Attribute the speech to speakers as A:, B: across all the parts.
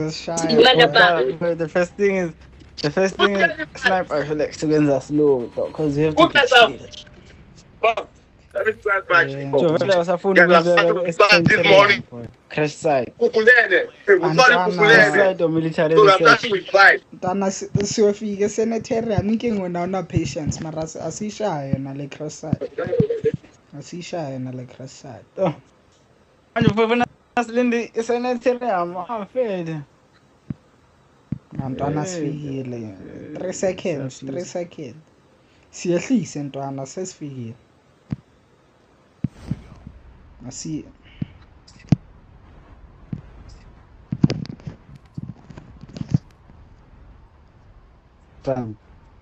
A: a shy boy.
B: The first thing is sniper like to get slow because you have to get shit.
A: Yeah,
B: Vele wasafuna ukwenza
C: This morning,
B: experience boy. Crash site. Crash
A: Antwana
B: site or military research.
A: Ntana siyofika esanitarium inkinga wena awuna patience mara asishaye nale crosside. Asishaye nale crosside.
B: Oh. Manje ufuna silinde isanitarium afede.
A: Ntwana sifikile 3 seconds, 3 seconds. Siyehlise ntwana sesifikile. Asi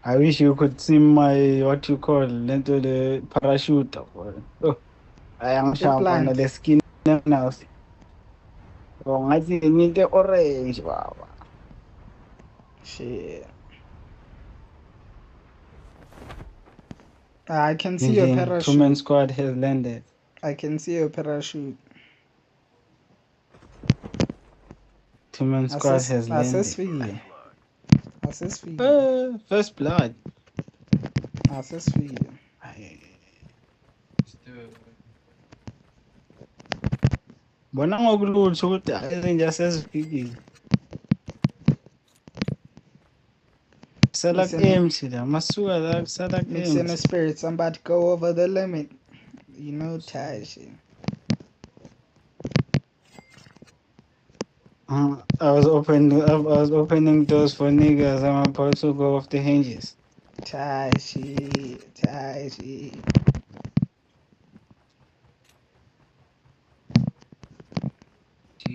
B: I wish you could see my what you call the parachute boy. Oh, I am sharp on
A: blind.
B: the skin now. Oh, ngathi nginte orange baba.
A: Shit. I can see your parachute.
B: Two-man squad has landed.
A: I can see your parachute.
B: Two-man squad has landed.
A: Assess for you.
B: First blood.
A: Assess for you.
B: Bona ngokulutho ukuthi izinto asezifikile. Salak empty la. Masuka la salak empty.
A: Mix in the spirit. Somebody go over the limit. You know, tired shit.
B: I was opening doors for niggas. I'm about to go off the hinges.
A: Tired shit.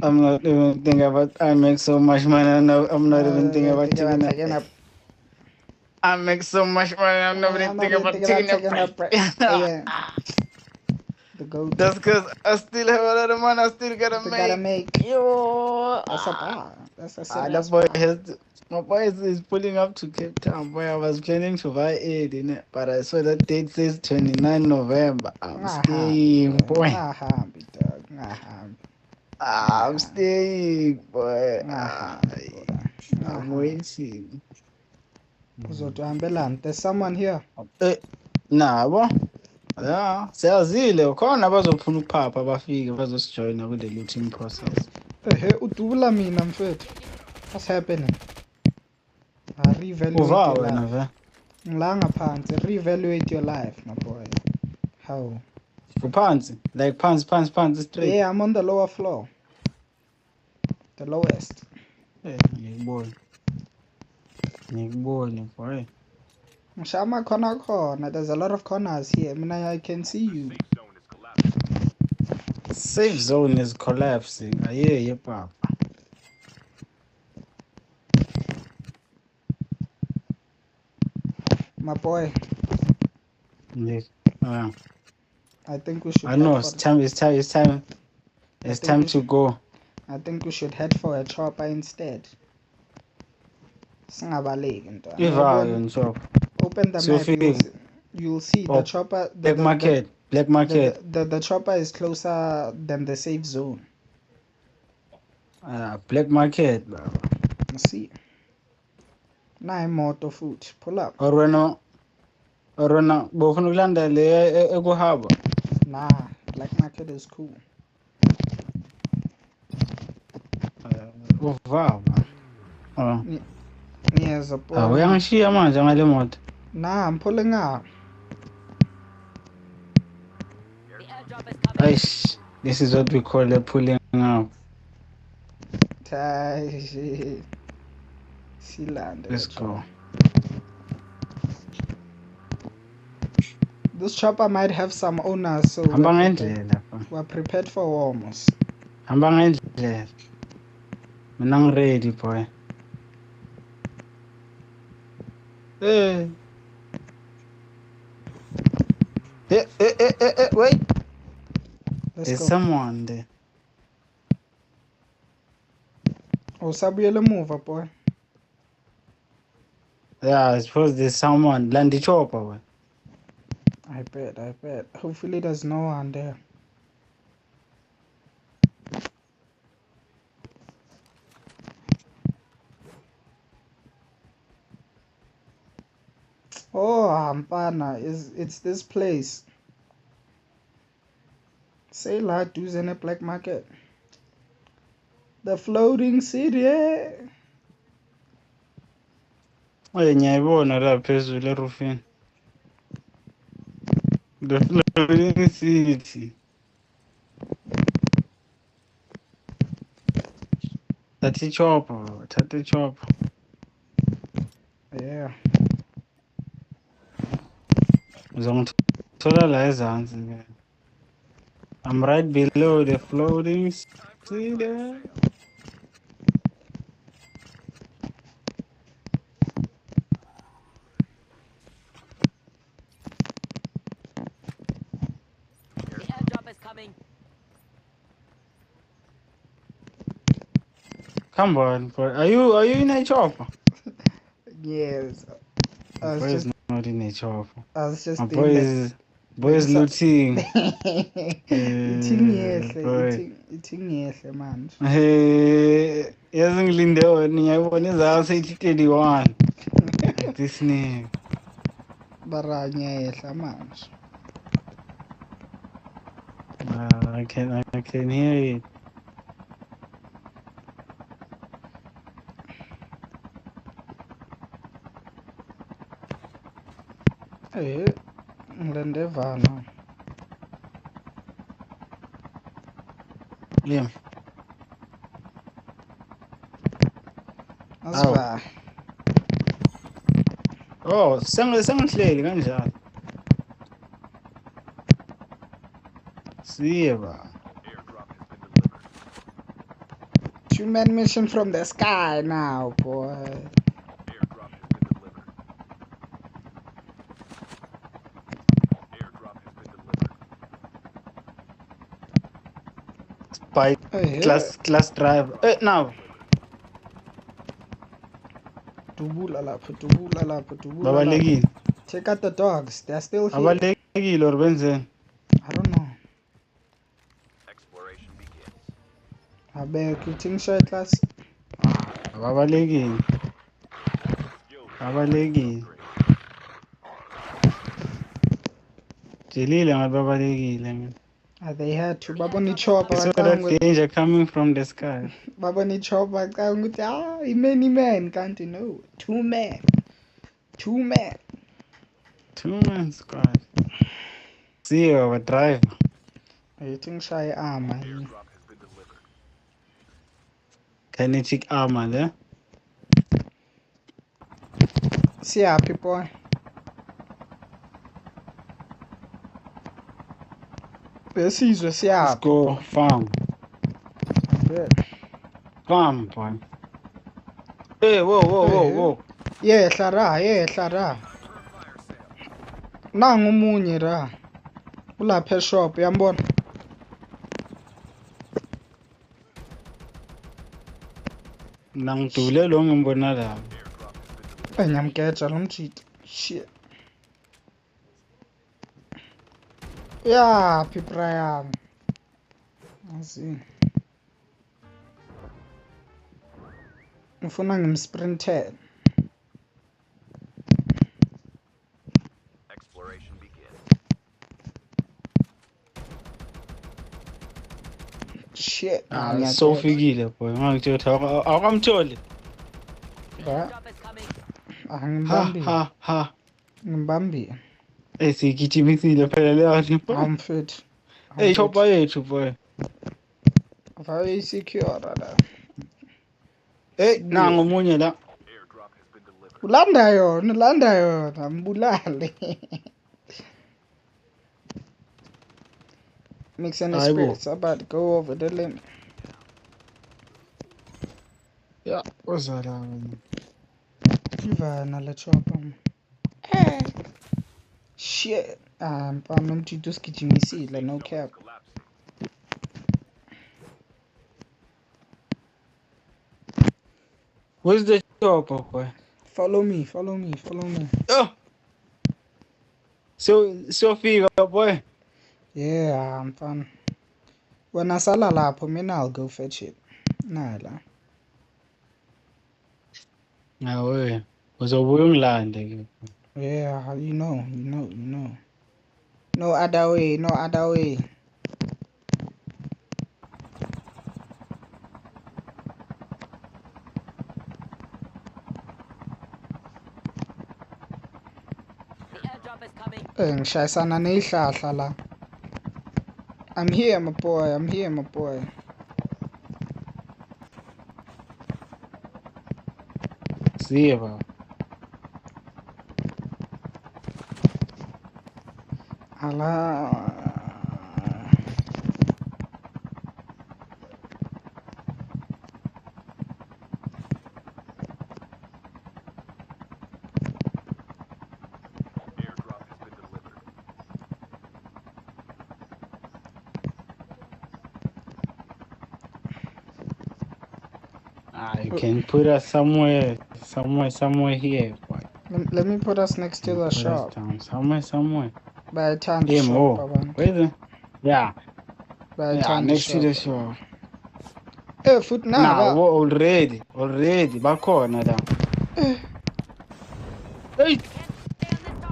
B: I'm not even thinking about. I make so much money. I'm not even thinking about taking up. I make so much money. I'm not even thinking about taking up. That's because I still have a lot of money. I still gotta make. Yo,
A: that's a bar. That's a
B: that boy my boy is pulling up to Cape Town. Boy, I was planning to buy it in it, but I saw that date says 29 November. I'm staying, boy. I'm staying, boy. I'm waiting.
A: There's someone here.
B: Nah, boy. Yeah, siyazile ukhona abazofuna ukuphapha bafike bazosijoyina kule looting process.
A: Udubula mina mfethu. What's happening? Reevaluate
B: Uva
A: your
B: wena
A: life.
B: ve.
A: Ngilanga phansi. Reevaluate your life, my boy. How?
B: Uphansi, like phansi straight.
A: Yeah, I'm on the lower floor. The lowest.
B: Hey, ngikubone boy.
A: Shama corner. There's a lot of corners here. I mean, I can see you.
B: Safe zone is collapsing. I hear you, papa.
A: My boy.
B: Yeah.
A: I think we should.
B: I know. It's time. It's time to go.
A: I think we should head for a chopper instead. Singabaleki ntwana. Open the map. You'll see the chopper.
B: Black market.
A: The chopper is closer than the safe zone.
B: Black market, bro.
A: See. Nah, motor food. Pull up.
B: Orona. Bofuna ukulanda le ekuhaba.
A: Nah, black market is cool.
B: Uva.
A: Yes, a boy.
B: Uyangishiya manje ngale moto.
A: Nah, I'm pulling out.
B: Aish, this is what we call a pulling out. Let's go.
A: This chopper might have some owners, so we're prepared for almost.
B: I'm ready, boy. Hey. Wait. There's someone there.
A: Oh, Sabriela move, boy.
B: Yeah, I suppose there's someone. Land the chopper, boy.
A: I bet. Hopefully there's no one there. mfana, it's this place. Say la duze in a black market. The floating city.
B: Ngiyayibona la phezulu erufini. The floating city. Thatha ichopper.
A: Yeah.
B: Uzongithola la ezansi ke. I'm right below the floating city.
C: The airdrop is coming.
B: Come on, boy. Are you in a chopper?
A: Yes. I
B: My
A: was
B: boy is
A: just
B: not in a chopper.
A: just
B: My
A: in
B: boy
A: the
B: is looting.
A: Eating yehle manje.
B: Hey, yazi ngilinde wena ngiyabona izansi 31. This name.
A: Baranya yehle manje.
B: I can hear it.
A: Ngilende vana.
B: Yeah.
A: Asiva.
B: Oh, sengihleli kanjalo. Siba.
A: 2-man mission from the sky now, boy.
B: By class driver. Now.
A: Dubula lapho.
B: Babalekile.
A: Check out the dogs. They're still here.
B: Babalekile or benzeni?
A: I don't know.
D: Exploration begins.
A: Abek, you think so class?
B: Babalekile. Jelile ngathi babalekile.
A: They had to. Baboni chopper.
B: I saw that danger coming from the sky.
A: Baboni chopper. Many can't you know? 2-man. 2-man.
B: 2-man squad. See our driver.
A: You think shy armor?
B: Kinetic armor there.
A: See happy boy. Let's
B: go farm. Farm boy. Hey, whoa.
A: Yeah, Lara. Nangu munye ra. Ulapha shop yambona.
B: Nangidule lo ngimbona la.
A: Ngiyamgeja lo mjito. Shit. Yeah, Brian. Asi. Ngifuna ngimsprinted.
D: Exploration begins.
A: Shit.
B: So fikile boy. Ngangithe awukamtholi.
C: Airdrop is coming.
A: Ha. Ngimbambi.
B: Sigijimisile phela leyo.
A: I'm fit.
B: Hey, chopper yethu boy.
A: Very secure la.
B: Hey, nangu omunye la.
D: Airdrop has been delivered.
A: Ulanda yona, mbulale. Mix and spirits about go over the limit.
B: Yeah, what's that?
A: Ivana la chopper. Shit. Mfana umthito usigijimisile no cap.
B: Where's the chopper boy?
A: Follow me.
B: Oh. So fika boy.
A: Yeah, mfana. Wena sala lapho mina I'll go fetch it. Nala.
B: Nawe uzobuya ungilande ke.
A: Yeah, you know. No other way, no other way.
C: The airdrop is coming.
A: Ngishayisana nezihlahla la. I'm here, my boy.
B: See, bro.
A: Ala.
D: Airdrop has been delivered.
B: You can put us somewhere here, boy.
A: Let me put us next to the
B: Put us
A: shop.
B: down somewhere.
A: By the time the
B: Yeah,
A: shop,
B: more.
A: abantu.
B: Where's it? Yeah,
A: By the time the
B: next to the
A: shop.
B: shop.
A: Foot
B: Nah,
A: now.
B: already. Bakhona la. Hey,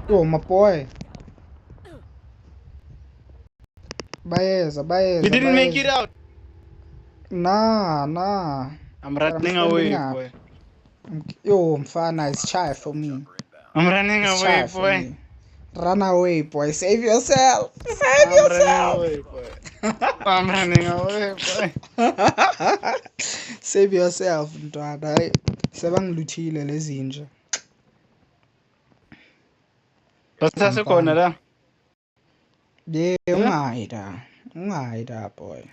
A: Oh, my boy. Bayeza.
B: you didn't make it out.
A: Nah.
B: I'm running
A: standing
B: away,
A: up.
B: boy.
A: Yo, mfana, it's shy for me.
B: I'm running
A: It's
B: away,
A: shy for
B: boy.
A: me. Run away, boy. Save yourself.
B: I'm running away, boy. I'm running away, boy.
A: Save yourself, mntwana. Hayi, sebangiluthile lezi nje.
B: Basasekhona la.
A: Yeah, ungayi da boy.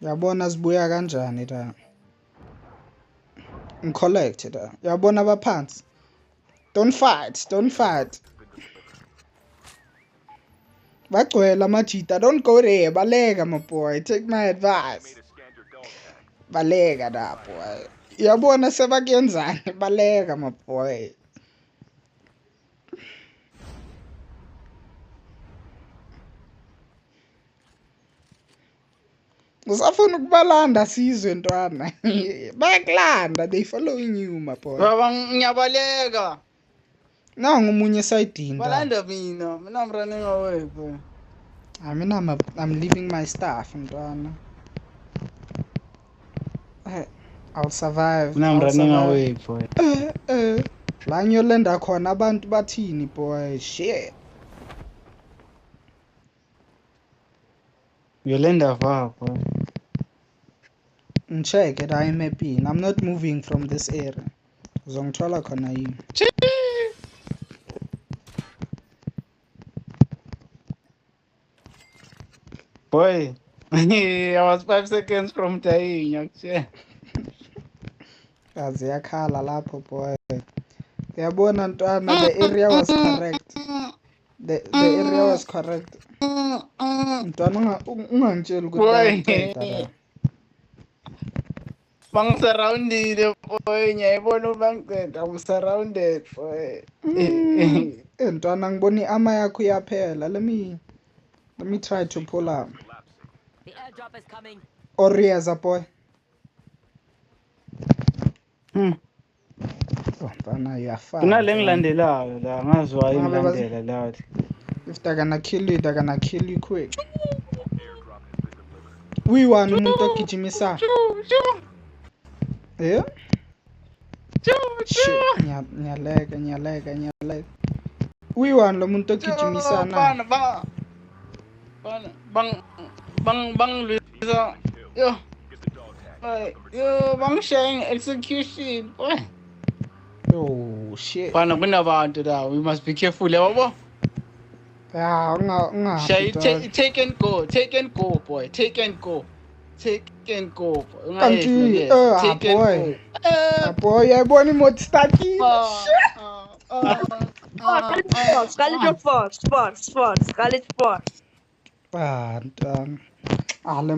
A: Yabona sibuya kanjani da. Ngicollect da. Yabona abaphansi. Don't fight. Bagcwele amajita. Don't go there. Baleka, my boy. Take my advice.
D: Made a scan your dog tag.
A: Baleka da boy. Yabona sebakuyenzani. Baleka, my boy. Usafuna ukubalanda sizwe ntwana. Bayakulanda. They following you, my boy.
B: Baba ngiyabaleka.
A: Nangu umunye esayidini da.
B: Balanda mina. Mina I'm running away, boy.
A: I mean, I'm leaving my stuff, mntwana. I'll survive.
B: Mina I'm running away, boy.
A: La ngiyolanda khona abantu bathini, boy. Shit.
B: Yolanda va, boy.
A: Check it, I'm happy. I'm not moving from this area. Uzongithola khona yini.
B: Boy, I was 5 seconds from dying, actually.
A: Kazi yakhala lapho, boy. Uyabona ntwana, the area was correct. The area was correct. Ntwana ungangitsheli ukuthi bayaqeda la.
B: Bang surrounded, boy. Ngiyayibona ubangiceda. I'm surrounded, boy.
A: Ntwana ngibona iama yakho iyaphela. Let me try to pull up.
C: The airdrop is coming.
A: Orieza, boy. Oh, ntwana uyafana.
B: Kunale ngilandelayo la, ngazwa ingilandela la.
A: If they're gonna kill you, they're gonna kill you quick.
D: Airdrop has been delivered.
A: Uyiwani umuntu ogijimisa? Yeah? Shit, ngiyaleka. Uyiwani lo muntu ogijimisa na?
B: Bang Luisa. Yo.
D: Get the dog tag.
B: Yo, bang sharing execution, boy.
A: Oh shit.
B: Bana kunabantu la, we must be careful, yabo.
A: Yeah, unga.
B: Take and go, boy. Take and go. Boy.
A: Kanti boy. Boy, yayibona imoto starting.
E: College Sports.
A: Ntwana. Le